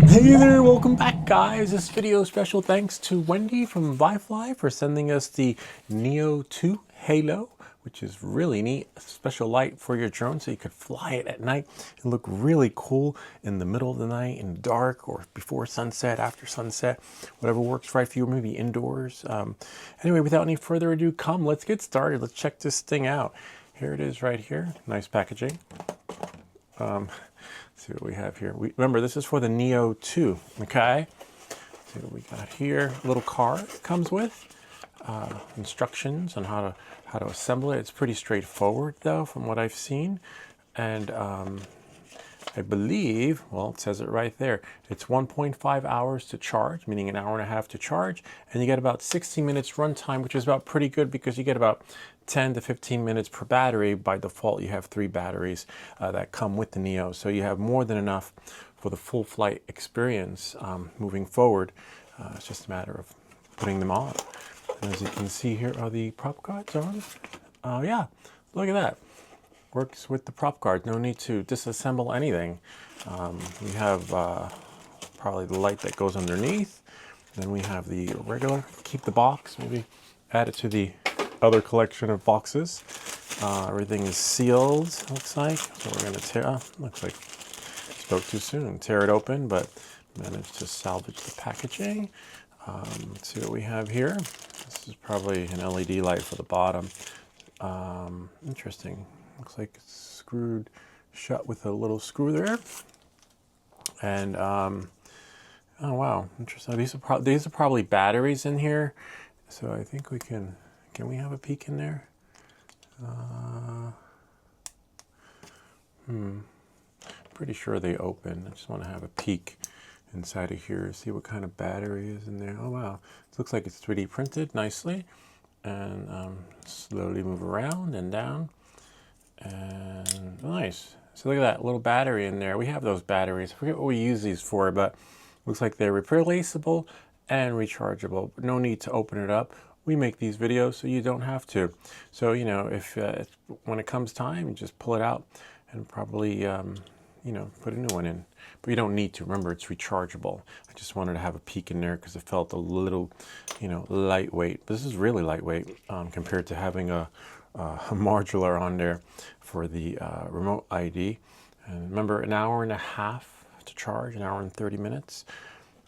Hey there, welcome back guys. This video special thanks to Wendy from VIFLY for sending us the Neo2Halo, which is really neat. A special light for your drone so you could fly it at night and look really cool in the middle of the night, in dark, or before sunset, after sunset, whatever works right for you, maybe indoors. Anyway, without any further ado, let's get started. Let's check this thing out. Here it is right here. Nice packaging. See what we have here. Remember, this is for the Neo 2, okay? See what we got here. A little card comes with instructions on how to assemble it. It's pretty straightforward, though, from what I've seen. And I believe, well, it says it right there. It's 1.5 hours to charge, meaning an hour and a half to charge. And you get about 60 minutes runtime, which is about pretty good because you get about 10 to 15 minutes per battery. By default, you have 3 batteries that come with the Neo. So you have more than enough for the full flight experience moving forward. It's just a matter of putting them on. And as you can see, here are the prop cards on. Yeah, look at that. Works with the prop card. No need to disassemble anything. We have probably the light that goes underneath. Then we have the regular. Keep the box. Maybe add it to the other collection of boxes. Everything is sealed, looks like. So we're going to tear. Looks like I spoke too soon. Tear it open, but managed to salvage the packaging. Let's see what we have here. This is probably an LED light for the bottom. Interesting. Looks like it's screwed shut with a little screw there. And oh wow, interesting. These are probably batteries in here. So I think we can we have a peek in there? Pretty sure they open. I just want to have a peek inside of here, see what kind of battery is in there. Oh wow, it looks like it's 3D printed nicely. And slowly move around and down. And nice. So look at that little battery in there. We have those batteries. I forget what we use these for, but looks like they're replaceable and rechargeable. But no need to open it up. We make these videos so you don't have to. So, you know, if when it comes time, just pull it out and probably, you know, put a new one in. But you don't need to. Remember, it's rechargeable. I just wanted to have a peek in there because it felt a little, you know, lightweight. This is really lightweight compared to having a modular on there for the remote ID. And remember, an hour and a half to charge, an hour and 30 minutes.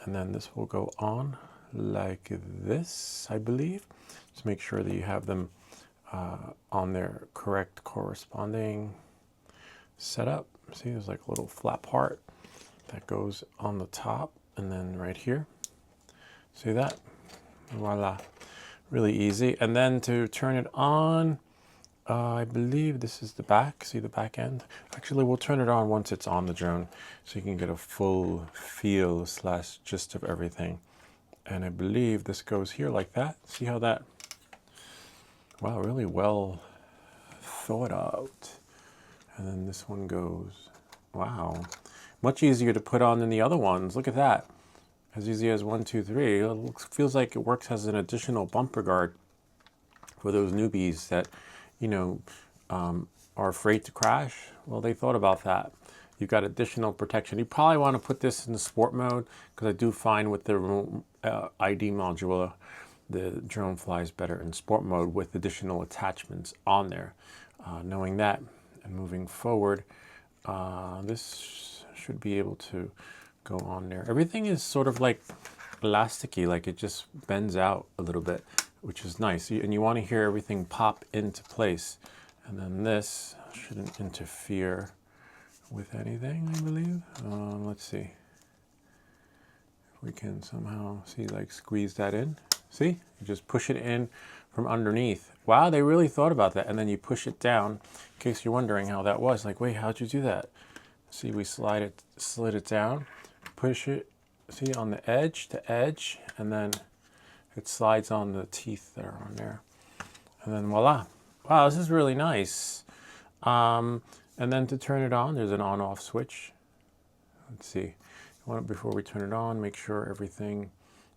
And then this will go on like this, I believe. Just make sure that you have them on their correct corresponding setup. See, there's like a little flat part that goes on the top and then right here. See that? Voila. Really easy. And then to turn it on, I believe this is the back. See the back end? Actually, we'll turn it on once it's on the drone so you can get a full feel / gist of everything. And I believe this goes here like that. See how that, wow, really well thought out. And then this one goes, wow, much easier to put on than the other ones. Look at that. As easy as 1, 2, 3. It feels like it works as an additional bumper guard for those newbies that, you know, are afraid to crash. Well, they thought about that. You've got additional protection. You probably want to put this in the sport mode because I do find with the remote ID module, the drone flies better in sport mode with additional attachments on there. Knowing that and moving forward, this should be able to go on there. Everything is sort of like elasticy, like it just bends out a little bit, which is nice. And you want to hear everything pop into place. And then this shouldn't interfere with anything, I believe. Let's see if we can somehow see, like squeeze that in. See, you just push it in from underneath. Wow, they really thought about that. And then you push it down, in case you're wondering how that was. Like, wait, how'd you do that? See, we slid it down, push it, see, on the edge to edge, and then it slides on the teeth that are on there. And then voila. Wow, this is really nice. And then to turn it on, there's an on-off switch. Let's see. Before we turn it on, make sure everything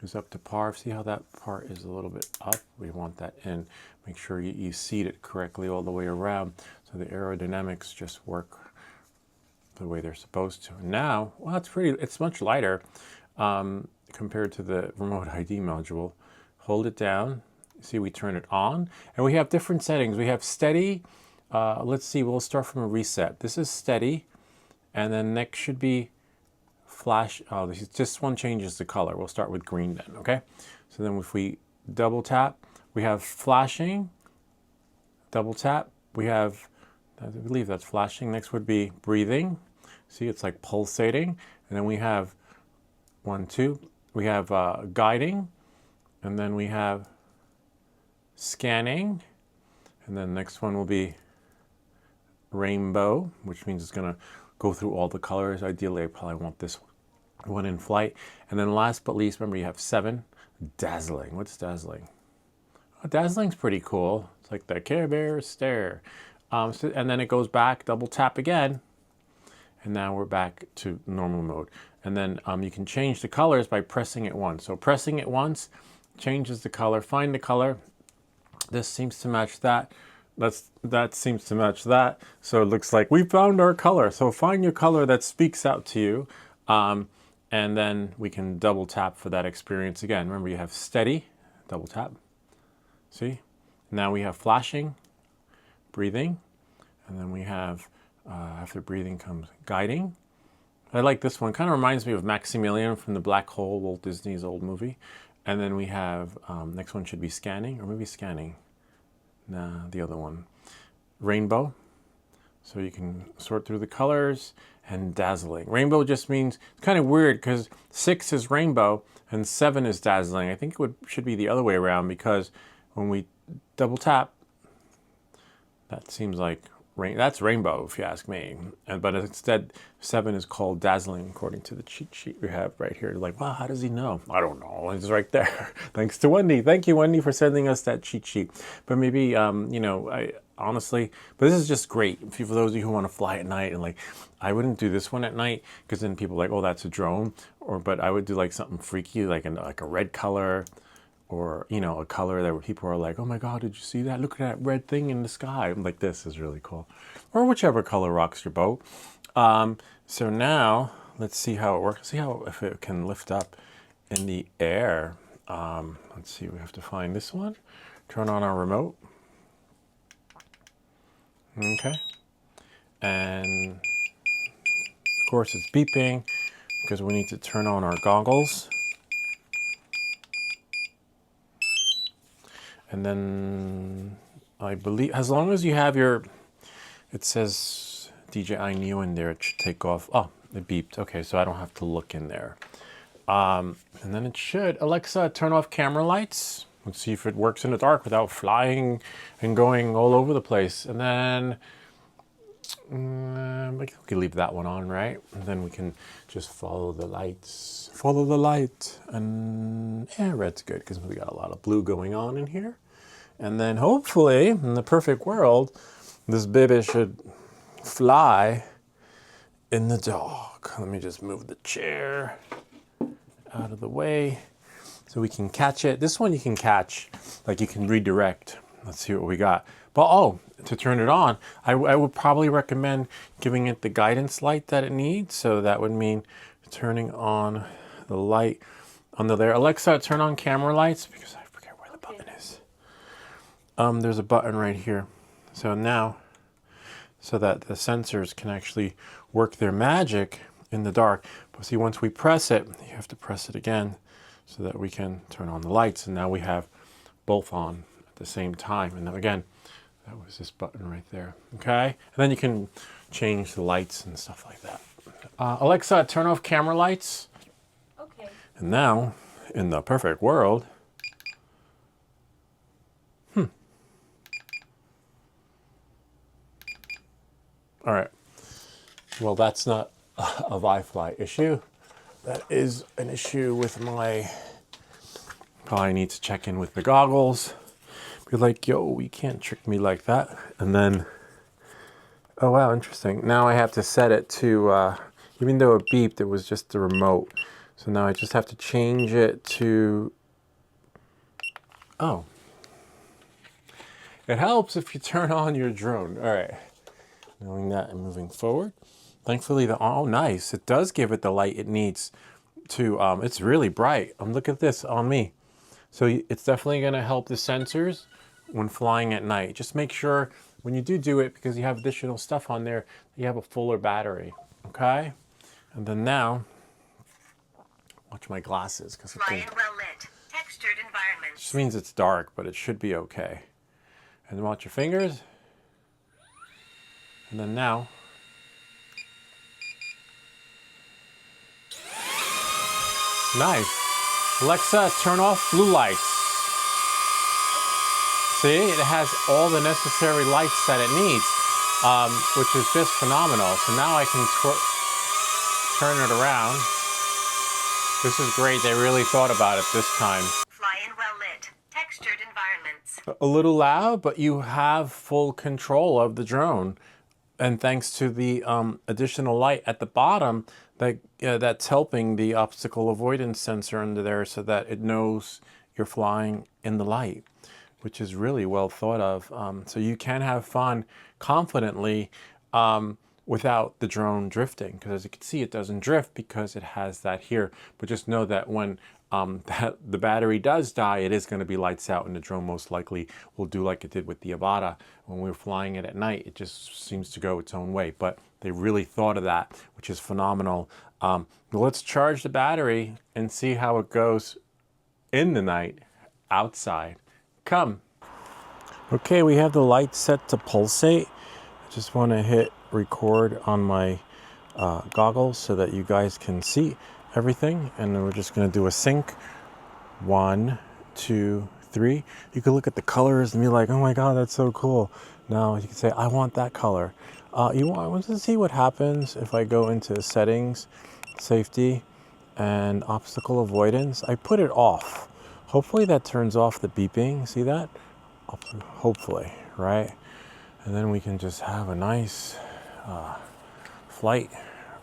is up to par. See how that part is a little bit up? We want that in. Make sure you seat it correctly all the way around so the aerodynamics just work the way they're supposed to. And now, well, it's much lighter compared to the remote ID module. Hold it down. See, we turn it on, and we have different settings. We have steady. Let's see, we'll start from a reset. This is steady, and then next should be flash. Oh, this one changes the color. We'll start with green then, okay? So then if we double tap, we have flashing. Double tap, we have, I believe that's flashing. Next would be breathing. See, it's like pulsating. And then we have 1, 2. We have guiding. And then we have scanning. And then next one will be rainbow, which means it's going to go through all the colors. Ideally, I probably want this one in flight. And then last but least, remember you have 7, dazzling. What's dazzling? Oh, dazzling's pretty cool. It's like the Care Bear stare. And then it goes back, double tap again. And now we're back to normal mode. And then you can change the colors by pressing it once. So pressing it once changes the color. Find the color. This seems to match that. That seems to match that. So it looks like we found our color. So find your color that speaks out to you. And then we can double tap for that experience again. Remember, you have steady, double tap. See? Now we have flashing, breathing, and then we have, after breathing comes guiding. I like this one. Kind of reminds me of Maximilian from the Black Hole, Walt Disney's old movie. And then we have, next one should be scanning, or maybe scanning. Nah, the other one. Rainbow. So you can sort through the colors, and dazzling. Rainbow just means, it's kind of weird because 6 is rainbow and 7 is dazzling. I think it should be the other way around, because when we double tap, that seems like that's rainbow if you ask me. But instead 7 is called dazzling according to the cheat sheet we have right here. Like, wow, how does he know? I don't know. It's right there. Thanks to Wendy. Thank you, Wendy, for sending us that cheat sheet. But maybe you know, I honestly, but this is just great for those of you who want to fly at night. And like, I wouldn't do this one at night because then people are like, oh, that's a drone. But I would do like something freaky, like a red color, or, you know, a color that people are like, oh my God, did you see that? Look at that red thing in the sky. I'm like, this is really cool. Or whichever color rocks your boat. So now let's see how it works. See how, if it can lift up in the air. Let's see, we have to find this one. Turn on our remote. Okay. And of course it's beeping because we need to turn on our goggles. And then I believe, as long as you have your, it says DJI Neo in there, it should take off. Oh, it beeped. Okay, so I don't have to look in there. And then it should. Alexa, turn off camera lights. Let's see if it works in the dark without flying and going all over the place. And then we can leave that one on, right? And then we can just follow the lights. Follow the light. And yeah, red's good because we got a lot of blue going on in here. And then hopefully, in the perfect world, this baby should fly in the dark. Let me just move the chair out of the way so we can catch it. This one you can catch, like you can redirect. Let's see what we got. But oh, to turn it on, I would probably recommend giving it the guidance light that it needs. So that would mean turning on the light under there. Alexa, turn on camera lights, because I forget where the button is. There's a button right here. So now, so that the sensors can actually work their magic in the dark. But see, once we press it, you have to press it again so that we can turn on the lights. And now we have both on at the same time. And then again, that was this button right there. Okay. And then you can change the lights and stuff like that. Alexa, turn off camera lights. Okay. And now, in the perfect world, all right. Well, that's not a VIFLY issue. That is an issue with my, probably need to check in with the goggles. Be like, yo, you can't trick me like that. And then, oh wow, interesting. Now I have to set it to, even though it beeped, it was just the remote. So now I just have to change it to, oh. It helps if you turn on your drone. All right. Knowing that and moving forward. Thankfully, oh, nice. It does give it the light it needs to, it's really bright. Look at this on me. So it's definitely going to help the sensors when flying at night. Just make sure when you do it, because you have additional stuff on there, you have a fuller battery, okay? And then now, watch my glasses, because it well lit, textured environments. just means it's dark, but it should be okay. And then watch your fingers. And then now, nice. Alexa, turn off blue lights. See, it has all the necessary lights that it needs, which is just phenomenal. So now I can turn it around. This is great. They really thought about it this time. Fly in well lit, textured environments. A little loud, but you have full control of the drone. And thanks to the additional light at the bottom, that's helping the obstacle avoidance sensor under there so that it knows you're flying in the light, which is really well thought of. So you can have fun confidently without the drone drifting, because as you can see, it doesn't drift because it has that here. But just know that when the battery does die, it is going to be lights out, and the drone most likely will do like it did with the Avata. When we were flying it at night, it just seems to go its own way. But they really thought of that, which is phenomenal. Let's charge the battery and see how it goes in the night outside. Come. Okay, we have the light set to pulsate. I just want to hit record on my goggles so that you guys can see everything, and then we're just going to do a sync. 1, 2, 3. You can look at the colors and be like, oh my god, that's so cool. Now you can say, I want that color. I want to see what happens if I go into settings, safety, and obstacle avoidance. I put it off. Hopefully that turns off the beeping. See that? Hopefully, right? And then we can just have a nice flight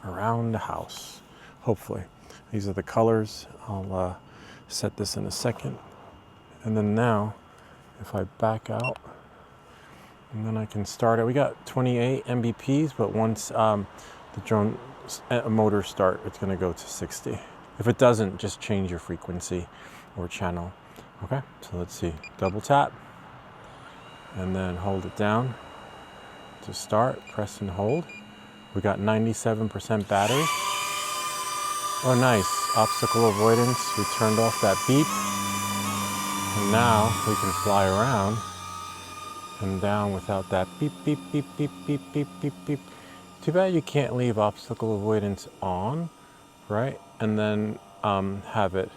around the house, hopefully. These are the colors. I'll set this in a second. And then now, if I back out, and then I can start it. We got 28 Mbps, but once the drone motor start, it's gonna go to 60. If it doesn't, just change your frequency or channel. Okay, so let's see. Double tap, and then hold it down to start. Press and hold. We got 97% battery. Oh, nice. Obstacle avoidance. We turned off that beep. And now we can fly around and down without that beep, beep, beep, beep, beep, beep, beep, beep. Too bad you can't leave obstacle avoidance on, right? And then have it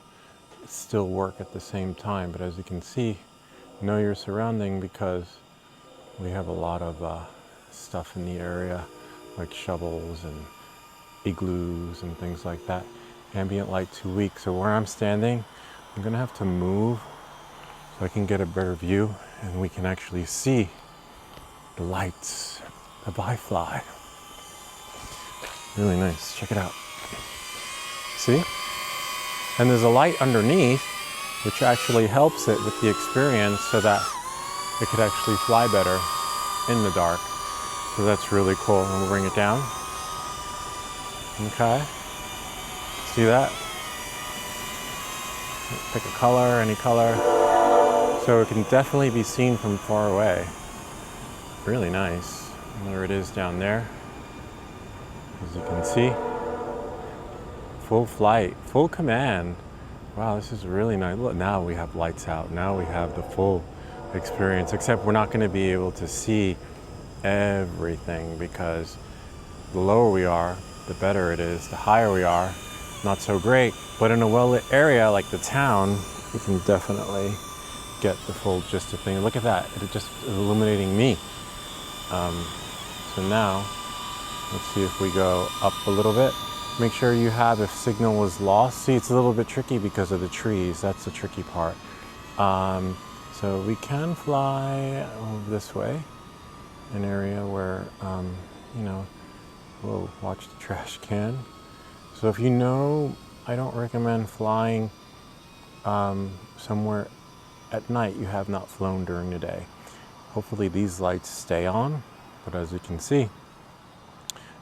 still work at the same time. But as you can see, know your surrounding, because we have a lot of stuff in the area, like shovels and igloos and things like that. Ambient light too weak. So where I'm standing, I'm gonna have to move so I can get a better view and we can actually see the lights of VIFLY. Really nice. Check it out. See? And there's a light underneath, which actually helps it with the experience so that it could actually fly better in the dark. So that's really cool. And we'll bring it down. Okay. See that? Pick a color, any color. So it can definitely be seen from far away. Really nice. And there it is down there. As you can see. Full flight, full command. Wow, this is really nice. Look, now we have lights out. Now we have the full experience, except we're not going to be able to see everything, because the lower we are, the better it is. The higher we are, not so great. But in a well-lit area like the town, you can definitely get the full gist of things. Look at that, it just is illuminating me. So now, let's see if we go up a little bit. Make sure you have, if signal was lost. See, it's a little bit tricky because of the trees. That's the tricky part. So we can fly over this way, an area where, you know, whoa, watch the trash can. So if you know, I don't recommend flying somewhere at night you have not flown during the day. Hopefully these lights stay on, but as you can see,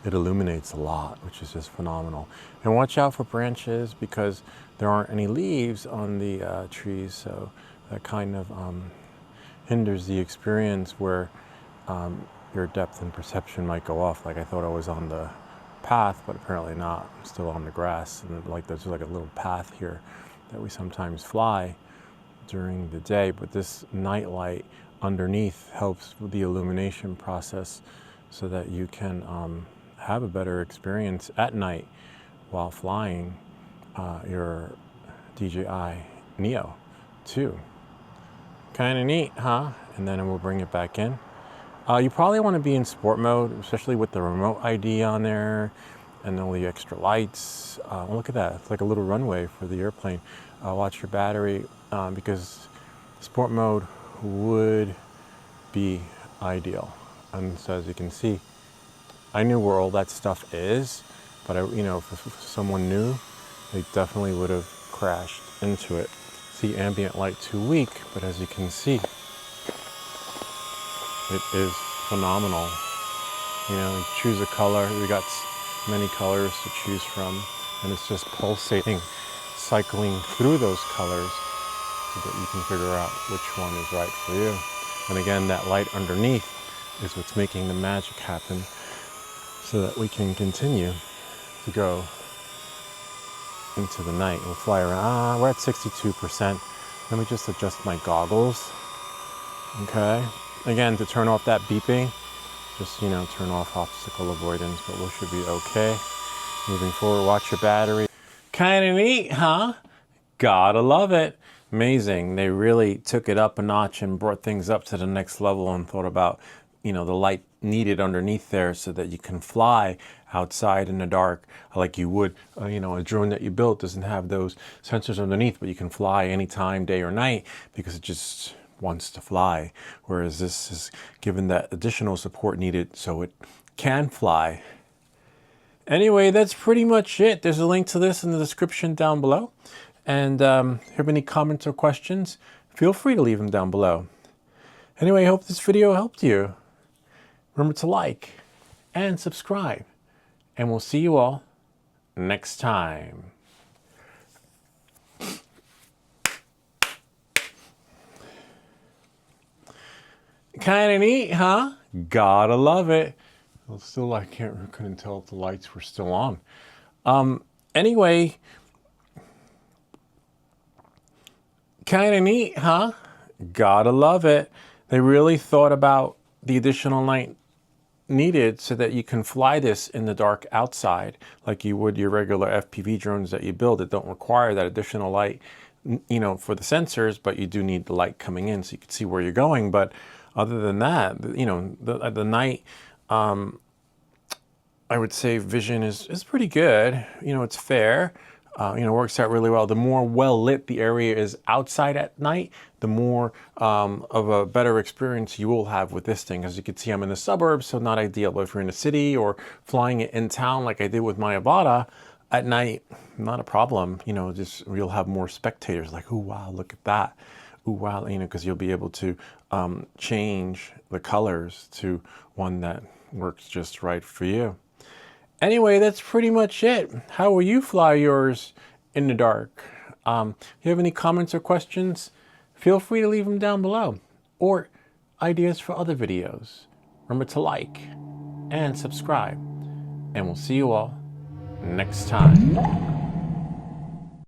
it illuminates a lot, which is just phenomenal. And watch out for branches because there aren't any leaves on the trees, so that kind of hinders the experience where your depth and perception might go off. Like I thought I was on the path, but apparently not. I'm still on the grass, and like there's like a little path here that we sometimes fly during the day, but this night light underneath helps with the illumination process so that you can have a better experience at night while flying your DJI Neo 2. Kind of neat, huh? And then we'll bring it back in. You probably want to be in sport mode, especially with the remote ID on there and all the extra lights. Look at that, it's like a little runway for the airplane. Watch your battery because sport mode would be ideal. And so as you can see, I knew where all that stuff is, but if someone knew, they definitely would have crashed into it. See, ambient light too weak, but as you can see, it is phenomenal. You choose a color. We got many colors to choose from, and it's just pulsating, cycling through those colors so that you can figure out which one is right for you. And again, that light underneath is what's making the magic happen so that we can continue to go into the night. We'll fly around. We're at 62%. Let me just adjust my goggles. Okay. Again, to turn off that beeping, just, turn off obstacle avoidance, but we should be okay. Moving forward, watch your battery. Kind of neat, huh? Gotta love it. Amazing. They really took it up a notch and brought things up to the next level and thought about, the light needed underneath there so that you can fly outside in the dark like you would. A drone that you built doesn't have those sensors underneath, but you can fly anytime, day or night, because it just wants to fly, whereas this is given that additional support needed so it can fly. Anyway, that's pretty much it. There's a link to this in the description down below, and if you have any comments or questions, feel free to leave them down below. Anyway, I hope this video helped you. Remember to like and subscribe, and we'll see you all next time. Kind of neat, huh? Gotta love it. Well, still, I couldn't tell if the lights were still on. Anyway, kind of neat, huh? Gotta love it. They really thought about the additional light needed so that you can fly this in the dark outside like you would your regular FPV drones that you build that don't require that additional light, for the sensors, but you do need the light coming in so you can see where you're going. But other than that, the night, I would say vision is pretty good. It's fair. Works out really well. The more well lit the area is outside at night, the more of a better experience you will have with this thing. As you can see, I'm in the suburbs, so not ideal. But if you're in a city or flying it in town like I did with my Avata at night, not a problem. Just you'll have more spectators like, oh wow, look at that. Oh wow, because you'll be able to change the colors to one that works just right for you. Anyway, that's pretty much it. How will you fly yours in the dark? If you have any comments or questions, feel free to leave them down below, or ideas for other videos. Remember to like and subscribe, and we'll see you all next time.